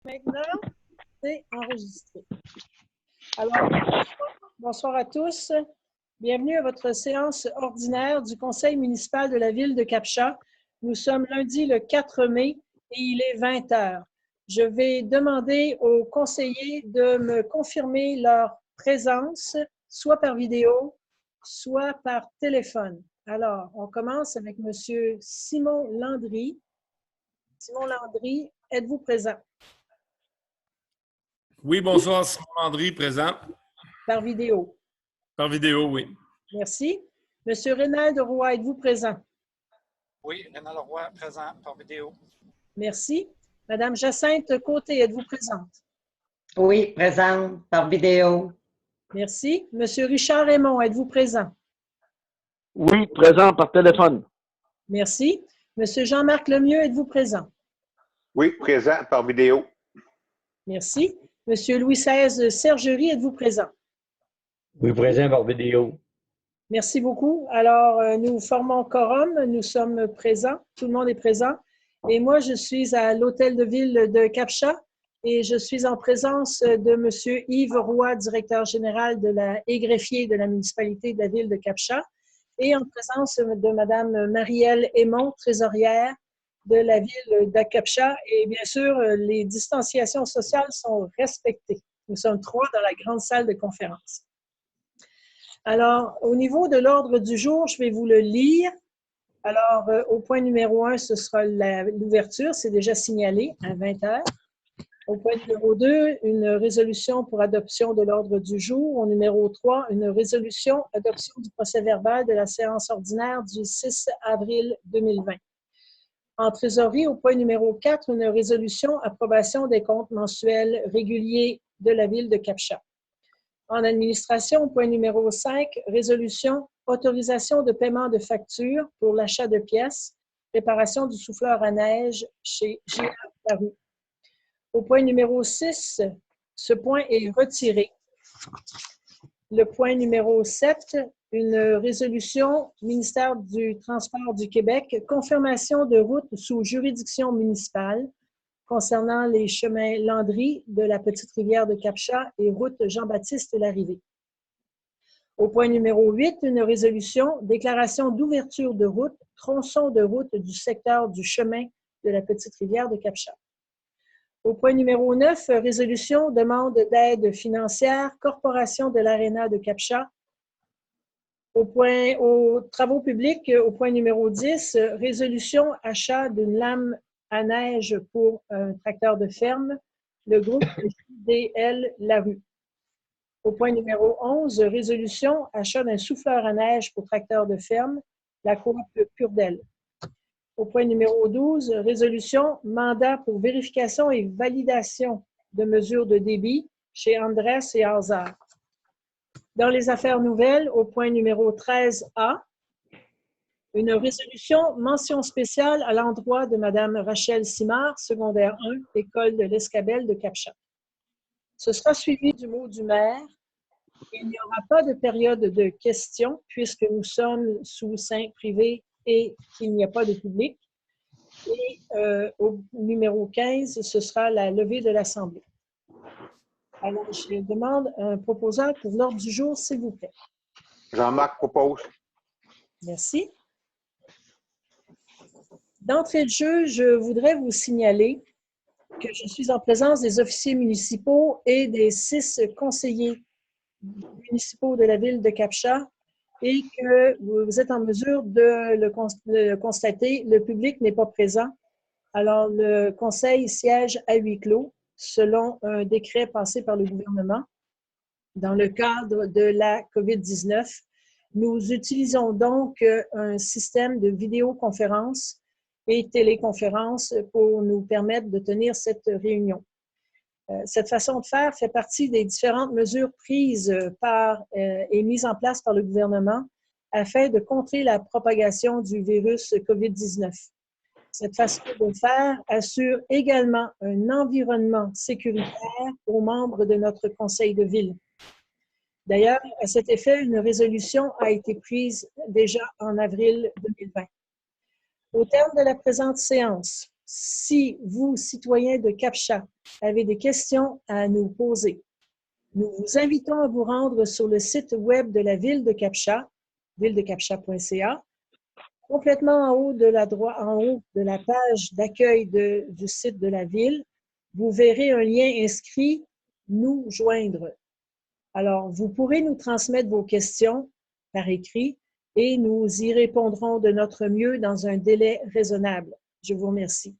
Maintenant, c'est enregistré. Alors, bonsoir à tous. Bienvenue à votre séance ordinaire du Conseil municipal de la ville de Cap-Chat. Nous sommes lundi le 4 mai et il est 20 h. Je vais demander aux conseillers de me confirmer leur présence, soit par vidéo, soit par téléphone. Alors, on commence avec M. Simon Landry. Simon Landry, êtes-vous présent? Oui, bonsoir, Simon Landry, présent. Par vidéo. Par vidéo, oui. Merci. Monsieur Rénald Roy, êtes-vous présent? Oui, Rénald Roy, présent par vidéo. Merci. Madame Jacinthe Côté, êtes-vous présente? Oui, présente par vidéo. Merci. Monsieur Richard Raymond, êtes-vous présent? Oui, présent par téléphone. Merci. Monsieur Jean-Marc Lemieux, êtes-vous présent? Oui, présent par vidéo. Merci. Monsieur Louis XVI Sergerie, êtes-vous présent? Oui, présent par vidéo. Merci beaucoup. Alors, nous formons quorum, nous sommes présents, tout le monde est présent. Et moi, je suis à l'hôtel de ville de Cap-Chat et je suis en présence de monsieur Yves Roy, directeur général et greffier de la municipalité de la ville de Cap-Chat, et en présence de madame Marielle Aymon, trésorière de la ville de Cap-Chat. Et bien sûr, les distanciations sociales sont respectées. Nous sommes 3 dans la grande salle de conférence. Alors, au niveau de l'ordre du jour, je vais vous le lire. Alors, au point numéro 1, ce sera l'ouverture, c'est déjà signalé à 20 h. Au point numéro 2, une résolution pour adoption de l'ordre du jour. Au numéro 3, une résolution adoption du procès-verbal de la séance ordinaire du 6 avril 2020. En trésorerie, au point numéro 4, une résolution approbation des comptes mensuels réguliers de la ville de Cap-Chat. En administration, au point numéro 5, résolution, autorisation de paiement de factures pour l'achat de pièces, réparation du souffleur à neige chez G.A. Larue. Au point numéro 6, ce point est retiré. Le point numéro 7, une résolution, ministère du Transport du Québec, confirmation de route sous juridiction municipale concernant les chemins Landry de la Petite-Rivière de Cap-Chat et route Jean-Baptiste Larrivée. Au point numéro 8, une résolution, déclaration d'ouverture de route, tronçon de route du secteur du chemin de la Petite-Rivière de Cap-Chat. Au point numéro 9, résolution, demande d'aide financière, Corporation de l'Aréna de Cap-Chat. Aux travaux publics, au point numéro 10, résolution, achat d'une lame à neige pour un tracteur de ferme, le groupe JDL Larue. Au point numéro 11, résolution, achat d'un souffleur à neige pour tracteur de ferme, la coop Purdel. Au point numéro 12, résolution, mandat pour vérification et validation de mesures de débit chez Andrés et Alzar. Dans les affaires nouvelles, au point numéro 13A, une résolution, mention spéciale à l'endroit de Mme Rachel Simard, secondaire 1, école de l'Escabelle de Cap-Chat. Ce sera suivi du mot du maire. Il n'y aura pas de période de questions puisque nous sommes sous sein privé et il n'y a pas de public. Et au numéro 15, ce sera la levée de l'Assemblée. Alors, je demande un proposeur pour l'ordre du jour, s'il vous plaît. Jean-Marc propose. Merci. D'entrée de jeu, je voudrais vous signaler que je suis en présence des officiers municipaux et des 6 conseillers municipaux de la ville de Cap-Chat et que vous êtes en mesure de le constater, le public n'est pas présent. Alors, le conseil siège à huis clos selon un décret passé par le gouvernement dans le cadre de la COVID-19. Nous utilisons donc un système de vidéoconférence et téléconférence pour nous permettre de tenir cette réunion. Cette façon de faire fait partie des différentes mesures prises et mises en place par le gouvernement afin de contrer la propagation du virus COVID-19. Cette façon de faire assure également un environnement sécuritaire aux membres de notre conseil de ville. D'ailleurs, à cet effet, une résolution a été prise déjà en avril 2020. Au terme de la présente séance, si vous, citoyens de Captcha, avez des questions à nous poser, nous vous invitons à vous rendre sur le site web de la ville de Captcha, villedecaptcha.ca. Complètement en haut de la page d'accueil du site de la ville, vous verrez un lien inscrit « Nous joindre ». Alors, vous pourrez nous transmettre vos questions par écrit et nous y répondrons de notre mieux dans un délai raisonnable. Je vous remercie.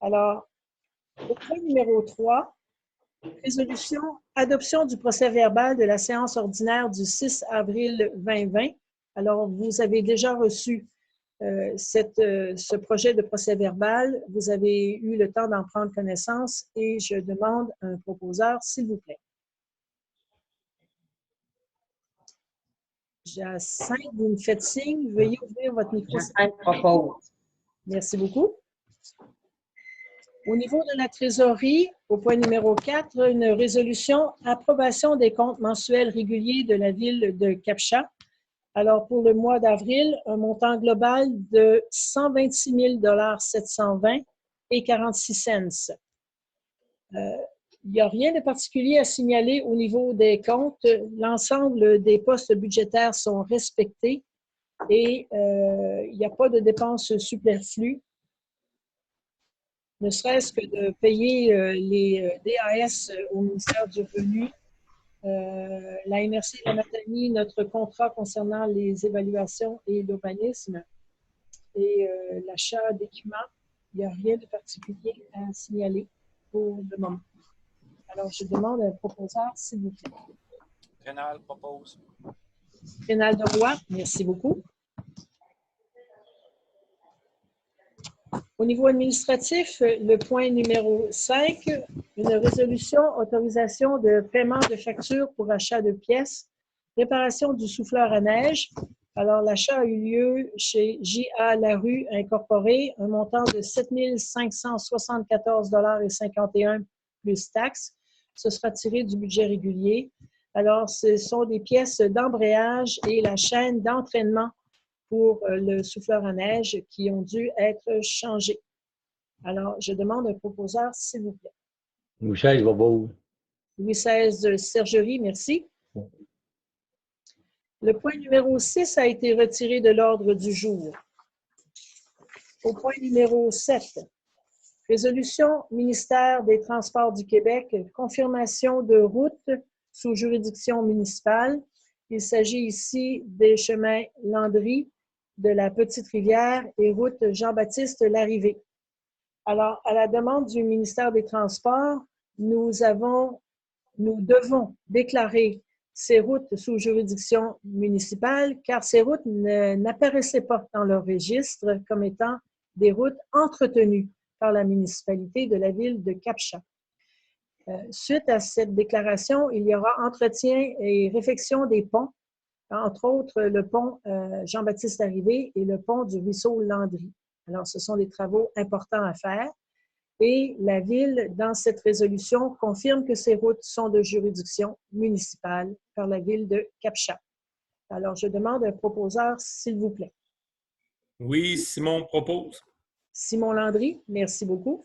Alors, au point numéro 3, résolution, adoption du procès-verbal de la séance ordinaire du 6 avril 2020. Alors, vous avez déjà reçu ce projet de procès-verbal. Vous avez eu le temps d'en prendre connaissance et je demande un proposeur, s'il vous plaît. Jacinthe, vous me faites signe. Veuillez ouvrir votre micro. Jacinthe propose. Merci beaucoup. Au niveau de la trésorerie, au point numéro 4, une résolution approbation des comptes mensuels réguliers de la ville de Captcha. Alors, pour le mois d'avril, un montant global de 126 720 et 46 cents. Il n'y a rien de particulier à signaler au niveau des comptes. L'ensemble des postes budgétaires sont respectés et il n'y a pas de dépenses superflues, ne serait-ce que de payer les DAS au ministère du Revenu, la MRC de la Matanie, notre contrat concernant les évaluations et l'urbanisme et l'achat d'équipements. Il n'y a rien de particulier à signaler pour le moment. Alors, je demande un proposeur, s'il vous plaît. Rénal propose. Rénal de Roy, merci beaucoup. Au niveau administratif, le point numéro 5, une résolution autorisation de paiement de factures pour achat de pièces, réparation du souffleur à neige. Alors, l'achat a eu lieu chez J.A. Larue Incorporé, un montant de 7 574,51 $ plus taxes. Ce sera tiré du budget régulier. Alors, ce sont des pièces d'embrayage et la chaîne d'entraînement pour le souffleur à neige qui ont dû être changées. Alors, je demande un proposeur, s'il vous plaît. Louis XVI Bobo. Louis XVI Sergerie, merci. Le point numéro 6 a été retiré de l'ordre du jour. Au point numéro 7, résolution ministère des Transports du Québec, confirmation de route sous juridiction municipale. Il s'agit ici des chemins Landry, de la Petite-Rivière et route Jean-Baptiste Larrivée. Alors, à la demande du ministère des Transports, nous devons déclarer ces routes sous juridiction municipale car ces routes n'apparaissaient pas dans leur registre comme étant des routes entretenues par la municipalité de la ville de Captcha. Suite à cette déclaration, il y aura entretien et réfection des ponts, entre autres le pont Jean-Baptiste Larrivée et le pont du ruisseau Landry. Alors, ce sont des travaux importants à faire et la Ville, dans cette résolution, confirme que ces routes sont de juridiction municipale par la Ville de Captcha. Alors, je demande un proposeur, s'il vous plaît. Oui, Simon propose. Simon Landry, merci beaucoup.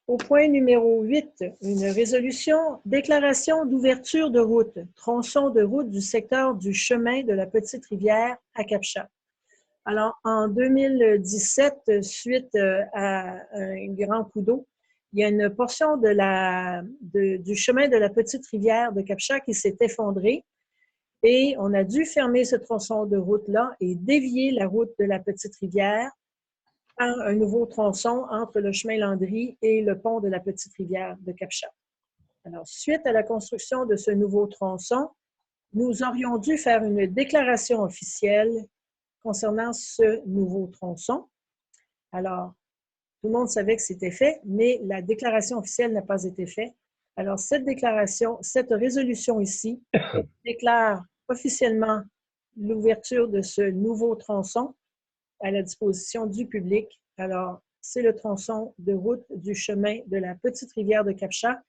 Au point numéro 8, une résolution, déclaration d'ouverture de route, tronçon de route du secteur du chemin de la Petite-Rivière à Captcha. Alors, en 2017, suite à un grand coup d'eau, il y a une portion du chemin de la Petite-Rivière de Captcha qui s'est effondrée et on a dû fermer ce tronçon de route-là et dévier la route de la Petite-Rivière un nouveau tronçon entre le chemin Landry et le pont de la Petite-Rivière de Captcha. Alors, suite à la construction de ce nouveau tronçon, nous aurions dû faire une déclaration officielle concernant ce nouveau tronçon. Alors, tout le monde savait que c'était fait, mais la déclaration officielle n'a pas été faite. Alors, cette résolution ici déclare officiellement l'ouverture de ce nouveau tronçon à la disposition du public. Alors, c'est le tronçon de route du chemin de la Petite-Rivière de Captcha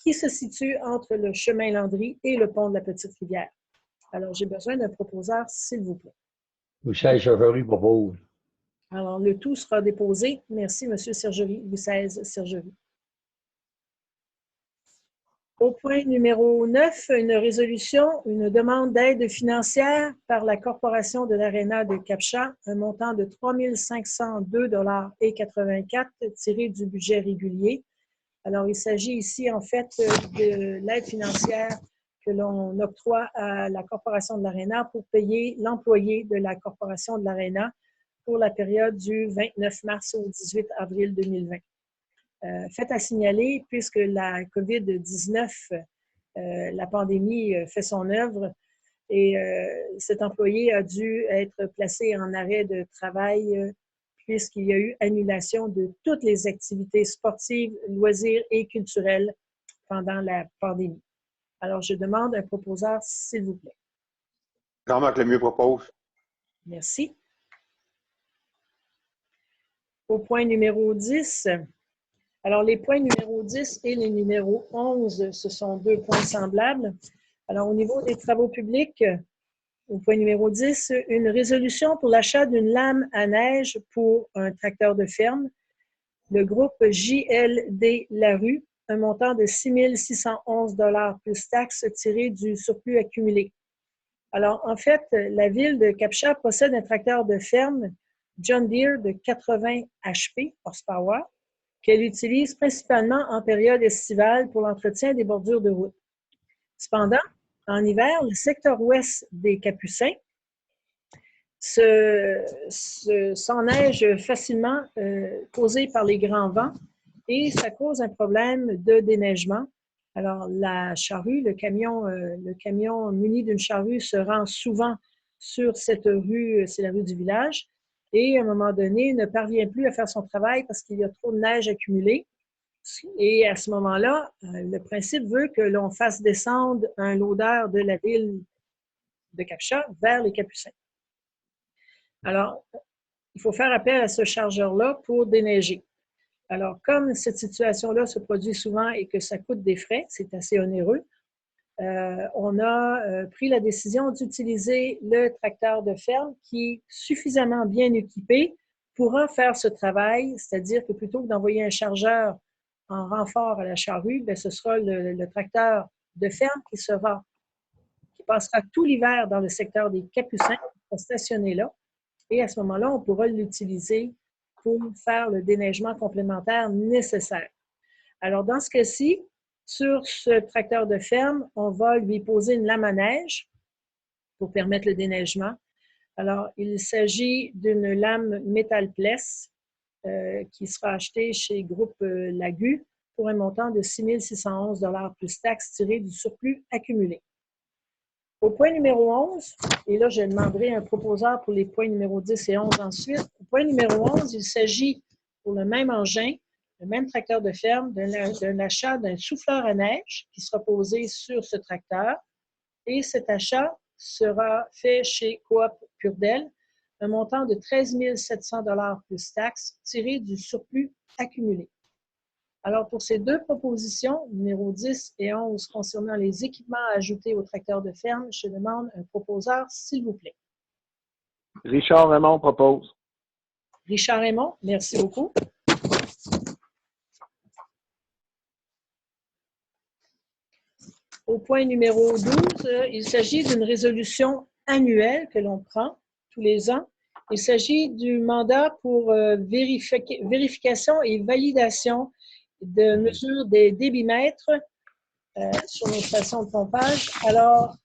qui se situe entre le chemin Landry et le pont de la Petite-Rivière. Alors, j'ai besoin d'un proposeur, s'il vous plaît. Michel Sergerie propose. Alors, le tout sera déposé. Merci, M. Sergerie, Louis XVI Sergerie. Au point numéro 9, une résolution, une demande d'aide financière par la Corporation de l'Aréna de Captcha, un montant de 3 502,84 $ tiré du budget régulier. Alors, il s'agit ici, en fait, de l'aide financière que l'on octroie à la Corporation de l'Aréna pour payer l'employé de la Corporation de l'Aréna pour la période du 29 mars au 18 avril 2020. Fait à signaler, puisque la COVID-19, la pandémie fait son œuvre et cet employé a dû être placé en arrêt de travail puisqu'il y a eu annulation de toutes les activités sportives, loisirs et culturelles pendant la pandémie. Alors, je demande un proposeur, s'il vous plaît. Jean-Marc Lemieux propose. Merci. Au point numéro 10, alors les points numéro 10 et les numéros 11, ce sont deux points semblables. Alors, au niveau des travaux publics, au point numéro 10, une résolution pour l'achat d'une lame à neige pour un tracteur de ferme. Le groupe JLD Larue, un montant de 6 611 $ plus taxes tirées du surplus accumulé. Alors, en fait, la ville de Captcha possède un tracteur de ferme John Deere de 80 HP, horsepower, qu'elle utilise principalement en période estivale pour l'entretien des bordures de route. Cependant, en hiver, le secteur ouest des Capucins s'enneige facilement causé par les grands vents et ça cause un problème de déneigement. Alors, la charrue, le camion muni d'une charrue se rend souvent sur cette rue, c'est la rue du village, et à un moment donné, ne parvient plus à faire son travail parce qu'il y a trop de neige accumulée. Et à ce moment-là, le principe veut que l'on fasse descendre un loader de la ville de Captcha vers les Capucins. Alors, il faut faire appel à ce chargeur-là pour déneiger. Alors, comme cette situation-là se produit souvent et que ça coûte des frais, c'est assez onéreux, on a pris la décision d'utiliser le tracteur de ferme qui est suffisamment bien équipé pourra faire ce travail, c'est-à-dire que plutôt que d'envoyer un chargeur en renfort à la charrue, bien, ce sera le tracteur de ferme qui passera tout l'hiver dans le secteur des Capucins, qui va stationner là. Et à ce moment-là, on pourra l'utiliser pour faire le déneigement complémentaire nécessaire. Alors, dans ce cas-ci, sur ce tracteur de ferme, on va lui poser une lame à neige pour permettre le déneigement. Alors, il s'agit d'une lame Métal-Pless qui sera achetée chez Groupe Lagu pour un montant de 6 611 $ plus taxes tirées du surplus accumulé. Au point numéro 11, et là, je demanderai un proposeur pour les points numéro 10 et 11 ensuite. Au point numéro 11, il s'agit pour le même engin, le même tracteur de ferme, d'un achat d'un souffleur à neige qui sera posé sur ce tracteur. Et cet achat sera fait chez Coop Purdel, un montant de 13 700 $ plus taxes tiré du surplus accumulé. Alors, pour ces deux propositions, numéro 10 et 11, concernant les équipements ajoutés au tracteur de ferme, je demande un proposeur, s'il vous plaît. Richard Raymond propose. Richard Raymond, merci beaucoup. Au point numéro 12, il s'agit d'une résolution annuelle que l'on prend tous les ans. Il s'agit du mandat pour vérification et validation de mesures des débitmètres sur nos stations de pompage. Alors,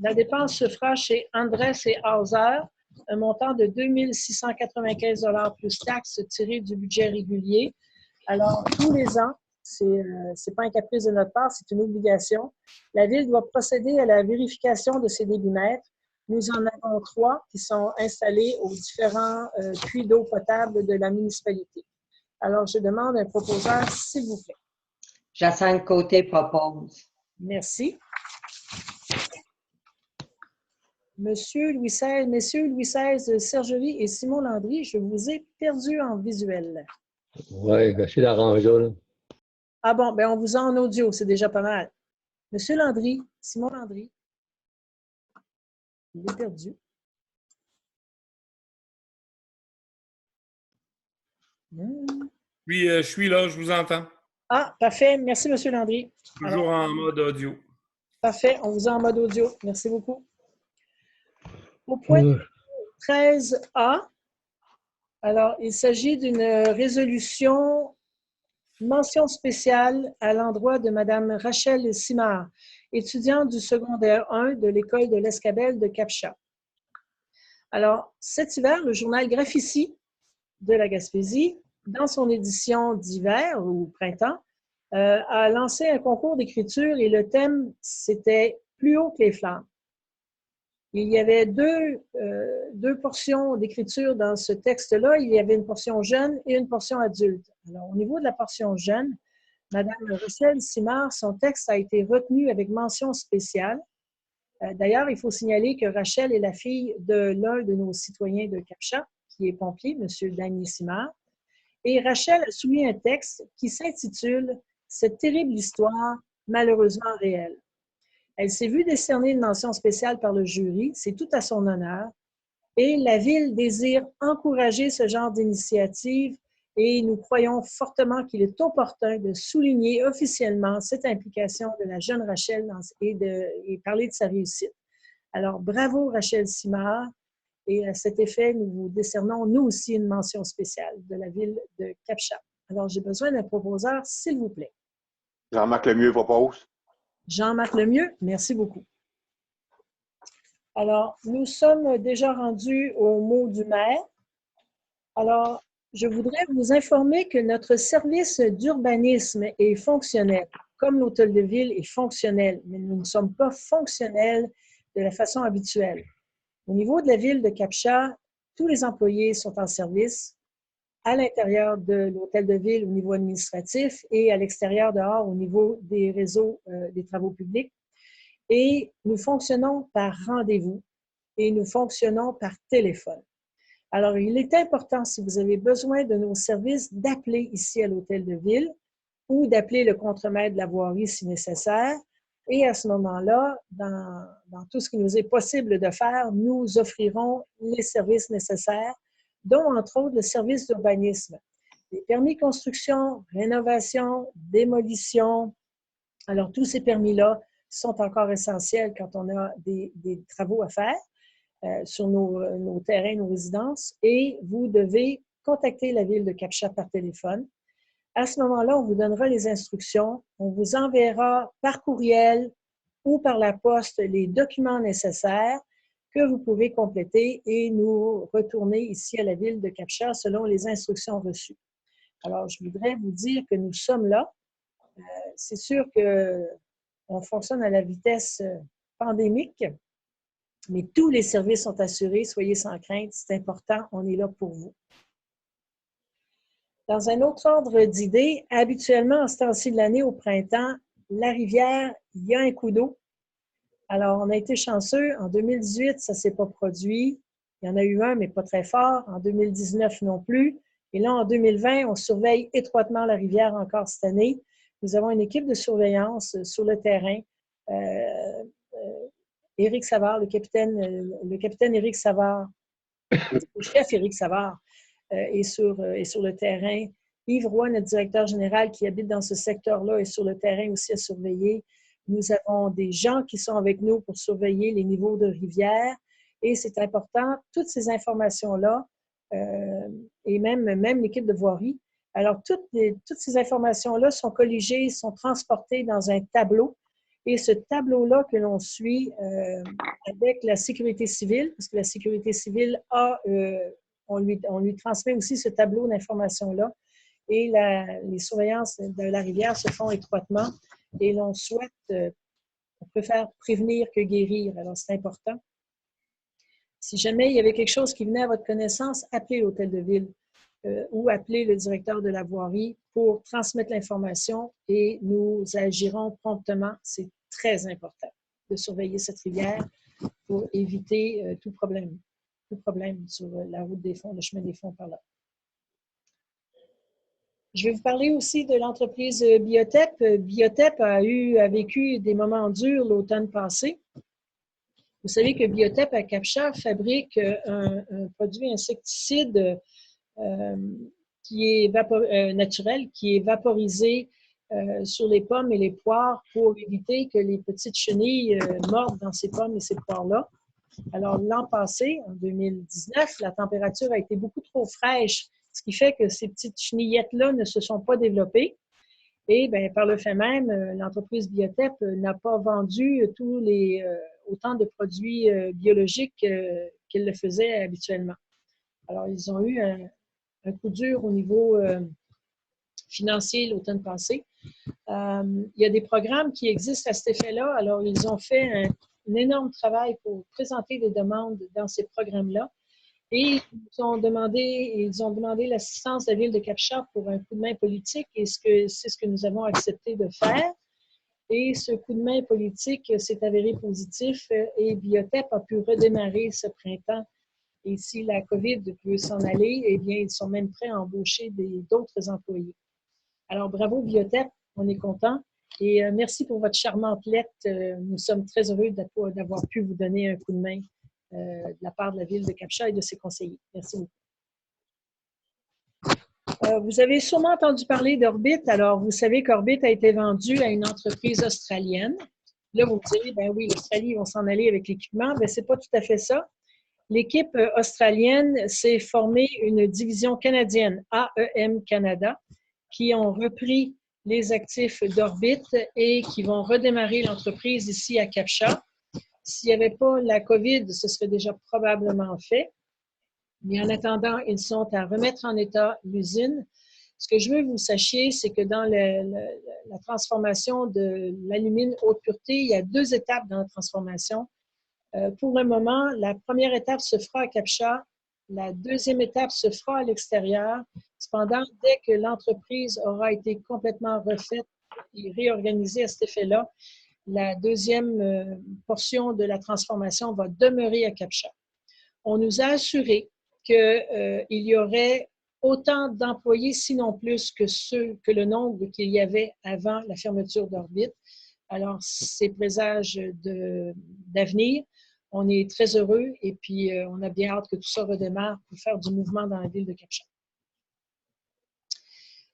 la dépense se fera chez Andrés et Hauser, un montant de 2 695 $ plus taxes tirées du budget régulier. Alors, tous les ans, c'est pas un caprice de notre part, c'est une obligation. La Ville doit procéder à la vérification de ces débitmètres. Nous en avons 3 qui sont installés aux différents puits d'eau potable de la municipalité. Alors, je demande un proposeur, s'il vous plaît. Jacinthe Côté propose. Merci. Messieurs Louis XVI Sergerie et Simon Landry, je vous ai perdu en visuel. Oui, j'essaie d'arranger ça. Là. Ah bon, bien, on vous a en audio, c'est déjà pas mal. Monsieur Landry, Simon Landry, il est perdu. Puis, je suis là, je vous entends. Ah, parfait. Merci, M. Landry. Toujours en mode audio. Parfait. On vous a en mode audio. Merci beaucoup. Au point 13A, alors, il s'agit d'une résolution mention spéciale à l'endroit de Mme Rachel Simard, étudiante du secondaire 1 de l'école de l'Escabelle de Capcha. Alors, cet hiver, le journal Graphici de la Gaspésie, dans son édition d'hiver ou printemps, a lancé un concours d'écriture et le thème, c'était « Plus haut que les flammes ». Il y avait deux portions d'écriture dans ce texte-là. Il y avait une portion jeune et une portion adulte. Alors, au niveau de la portion jeune, Mme Rachel Simard, son texte a été retenu avec mention spéciale. D'ailleurs, il faut signaler que Rachel est la fille de l'un de nos citoyens de Capcha, qui est pompier, M. Danny Simard. Et Rachel a soumis un texte qui s'intitule « Cette terrible histoire, malheureusement réelle ». Elle s'est vue décerner une mention spéciale par le jury, c'est tout à son honneur. Et la Ville désire encourager ce genre d'initiative et nous croyons fortement qu'il est opportun de souligner officiellement cette implication de la jeune Rachel et parler de sa réussite. Alors, bravo Rachel Simard. Et à cet effet, nous vous décernons, nous aussi, une mention spéciale de la Ville de Capcha. Alors, j'ai besoin d'un proposeur, s'il vous plaît. Jean-Marc Lemieux propose. Jean-Marc Lemieux, merci beaucoup. Alors, nous sommes déjà rendus au mot du maire. Alors, je voudrais vous informer que notre service d'urbanisme est fonctionnel, comme l'hôtel de ville est fonctionnel, mais nous ne sommes pas fonctionnels de la façon habituelle. Au niveau de la ville de Capcha, tous les employés sont en service à l'intérieur de l'hôtel de ville au niveau administratif et à l'extérieur dehors au niveau des réseaux des travaux publics. Et nous fonctionnons par rendez-vous et nous fonctionnons par téléphone. Alors, il est important, si vous avez besoin de nos services, d'appeler ici à l'hôtel de ville ou d'appeler le contremaître de la voirie si nécessaire. Et à ce moment-là, dans tout ce qui nous est possible de faire, nous offrirons les services nécessaires, dont entre autres le service d'urbanisme. Les permis de construction, rénovation, démolition. Alors, tous ces permis-là sont encore essentiels quand on a des travaux à faire sur nos terrains, nos résidences. Et vous devez contacter la ville de Capcha par téléphone. À ce moment-là, on vous donnera les instructions. On vous enverra par courriel ou par la poste les documents nécessaires que vous pouvez compléter et nous retourner ici à la ville de Capcha selon les instructions reçues. Alors, je voudrais vous dire que nous sommes là. C'est sûr qu'on fonctionne à la vitesse pandémique, mais tous les services sont assurés. Soyez sans crainte, c'est important, on est là pour vous. Dans un autre ordre d'idées, habituellement, en ce temps-ci de l'année, au printemps, la rivière, il y a un coup d'eau. Alors, on a été chanceux. En 2018, ça ne s'est pas produit. Il y en a eu un, mais pas très fort. En 2019 non plus. Et là, en 2020, on surveille étroitement la rivière encore cette année. Nous avons une équipe de surveillance sur le terrain. Éric Savard, le capitaine Éric Savard, le chef Éric Savard, est sur le terrain. Yves Roy, notre directeur général qui habite dans ce secteur-là, est sur le terrain aussi à surveiller. Nous avons des gens qui sont avec nous pour surveiller les niveaux de rivière et c'est important, toutes ces informations-là et même l'équipe de voirie. Alors, toutes ces informations-là sont colligées, sont transportées dans un tableau et ce tableau-là que l'on suit avec la sécurité civile, parce que la sécurité civile on lui transmet aussi ce tableau d'informations-là et les surveillances de la rivière se font étroitement et l'on souhaite, on préfère prévenir que guérir, alors c'est important. Si jamais il y avait quelque chose qui venait à votre connaissance, appelez l'hôtel de ville ou appelez le directeur de la voirie pour transmettre l'information et nous agirons promptement. C'est très important de surveiller cette rivière pour éviter tout problème sur la route des fonds, le chemin des fonds par là. Je vais vous parler aussi de l'entreprise Biotep. Biotep a vécu des moments durs l'automne passé. Vous savez que Biotep à Capcha fabrique un produit insecticide qui est naturel, qui est vaporisé sur les pommes et les poires pour éviter que les petites chenilles mordent dans ces pommes et ces poires-là. Alors, l'an passé, en 2019, la température a été beaucoup trop fraîche, ce qui fait que ces petites chenillettes-là ne se sont pas développées. Et bien, par le fait même, l'entreprise Biotep n'a pas vendu autant de produits biologiques qu'elle le faisait habituellement. Alors, ils ont eu un coup dur au niveau financier l'automne passé. Il y a des programmes qui existent à cet effet-là. Alors, ils ont fait un énorme travail pour présenter des demandes dans ces programmes-là. Et ils ont demandé l'assistance de la ville de Cap-Chat pour un coup de main politique et c'est ce que nous avons accepté de faire. Et ce coup de main politique s'est avéré positif et Biotep a pu redémarrer ce printemps. Et si la COVID peut s'en aller, eh bien, ils sont même prêts à embaucher d'autres employés. Alors, bravo Biotep, on est content. Et merci pour votre charmante lettre. Nous sommes très heureux d'avoir pu vous donner un coup de main de la part de la ville de Cap-Chat et de ses conseillers. Merci beaucoup. Vous avez sûrement entendu parler d'Orbit. Alors, vous savez qu'Orbit a été vendu à une entreprise australienne. Là, vous me direz, ben oui, l'Australie, ils vont s'en aller avec l'équipement. Ben, c'est pas tout à fait ça. L'équipe australienne s'est formée une division canadienne, AEM Canada, qui ont repris les actifs d'Orbit et qui vont redémarrer l'entreprise ici à Cap-Chat. S'il n'y avait pas la COVID, ce serait déjà probablement fait. Mais en attendant, ils sont à remettre en état l'usine. Ce que je veux que vous sachiez, c'est que dans la transformation de l'alumine haute pureté, il y a 2 étapes dans la transformation. Pour le moment, la première étape se fera à Cap-Chat. La deuxième étape se fera à l'extérieur. Cependant, dès que l'entreprise aura été complètement refaite et réorganisée à cet effet-là, la deuxième portion de la transformation va demeurer à Cap-Chat. On nous a assuré qu'il y aurait autant d'employés, sinon plus, que le nombre qu'il y avait avant la fermeture d'Orbit. Alors, c'est présage d'avenir. On est très heureux et puis on a bien hâte que tout ça redémarre pour faire du mouvement dans la ville de Cap-Chat.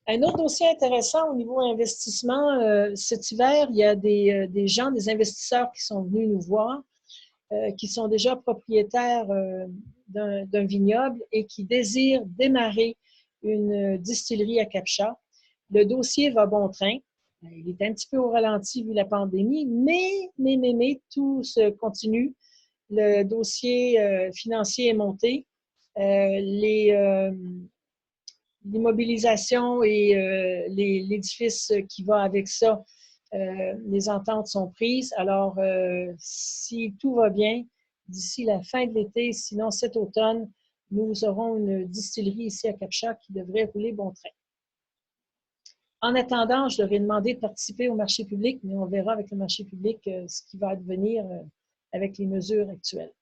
Un autre dossier intéressant au niveau investissement, cet hiver, il y a des gens, des investisseurs qui sont venus nous voir, qui sont déjà propriétaires d'un vignoble et qui désirent démarrer une distillerie à Cap-Chat. Le dossier va bon train. Il est un petit peu au ralenti vu la pandémie, mais tout se continue. Le dossier financier est monté. L'immobilisation et l'édifice qui va avec ça, les ententes sont prises. Alors, si tout va bien, d'ici la fin de l'été, sinon cet automne, nous aurons une distillerie ici à Cap-Chat qui devrait rouler bon train. En attendant, je leur ai demandé de participer au marché public, mais on verra avec le marché public ce qui va advenir avec les mesures actuelles.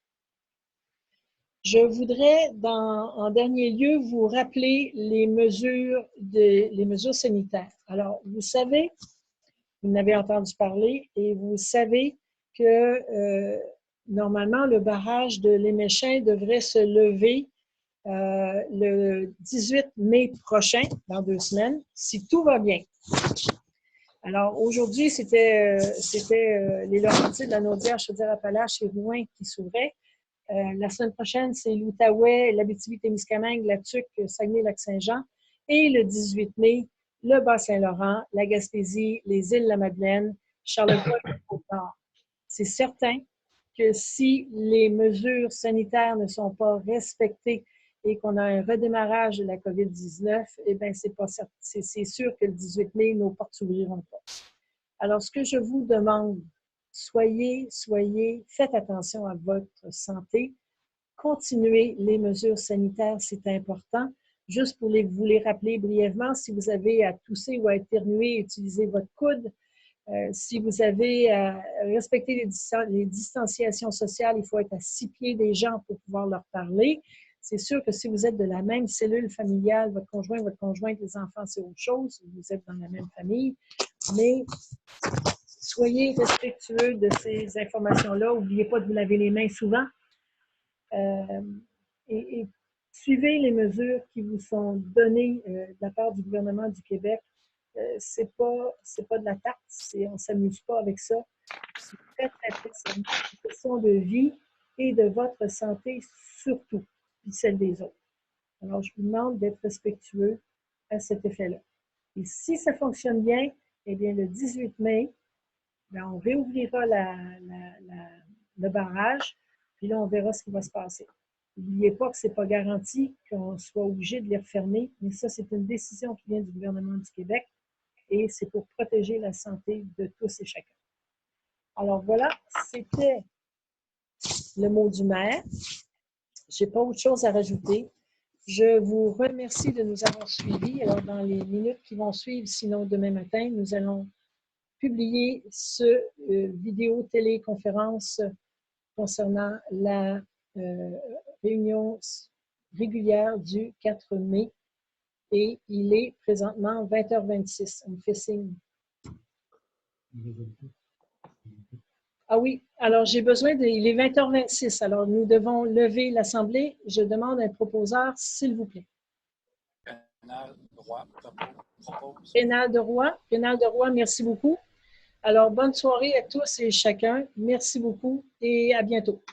Je voudrais, en dernier lieu, vous rappeler les mesures sanitaires. Alors, vous savez, vous en avez entendu parler, et vous savez que normalement, le barrage de l'Éméchin devrait se lever le 18 mai prochain, dans 2 semaines, si tout va bien. Alors, aujourd'hui, c'était les Laurentides, la Naudière, Chaudière-Appalaches et Rouen qui s'ouvraient. La semaine prochaine, c'est l'Outaouais, l'Abitibi-Témiscamingue, la Tuque, Saguenay-Lac-Saint-Jean. Et le 18 mai, le Bas-Saint-Laurent, la Gaspésie, les îles-la-Madeleine, Charlevoix et Côte-Nord. C'est certain que si les mesures sanitaires ne sont pas respectées et qu'on a un redémarrage de la COVID-19, eh bien, c'est sûr que le 18 mai, nos portes ne s'ouvriront pas. Alors, ce que je vous demande, faites attention à votre santé. Continuez les mesures sanitaires, c'est important. Juste pour vous les rappeler brièvement, si vous avez à tousser ou à éternuer, utilisez votre coude. Si vous avez à respecter les distanciations sociales, il faut être à 6 pieds des gens pour pouvoir leur parler. C'est sûr que si vous êtes de la même cellule familiale, votre conjointe, les enfants, c'est autre chose. Vous êtes dans la même famille. Mais soyez respectueux de ces informations-là. N'oubliez pas de vous laver les mains souvent. Et suivez les mesures qui vous sont données de la part du gouvernement du Québec. C'est pas de la tarte, on ne s'amuse pas avec ça. C'est très, très, très sérieux. C'est une question de vie et de votre santé surtout, puis celle des autres. Alors, je vous demande d'être respectueux à cet effet-là. Et si ça fonctionne bien, eh bien, le 18 mai, bien, on réouvrira le barrage, puis là, on verra ce qui va se passer. N'oubliez pas que ce n'est pas garanti qu'on soit obligé de les refermer, mais ça, c'est une décision qui vient du gouvernement du Québec et c'est pour protéger la santé de tous et chacun. Alors voilà, c'était le mot du maire. Je n'ai pas autre chose à rajouter. Je vous remercie de nous avoir suivis. Alors, dans les minutes qui vont suivre, sinon demain matin, nous allons publier ce vidéo téléconférence concernant la réunion régulière du 4 mai. Et il est présentement 20h26. On me fait signe. Ah oui, alors j'ai besoin de... Il est 20h26, alors nous devons lever l'Assemblée. Je demande un proposeur, s'il vous plaît. Rénal Roy propose. Rénal Roy, merci beaucoup. Alors, bonne soirée à tous et chacun. Merci beaucoup et à bientôt.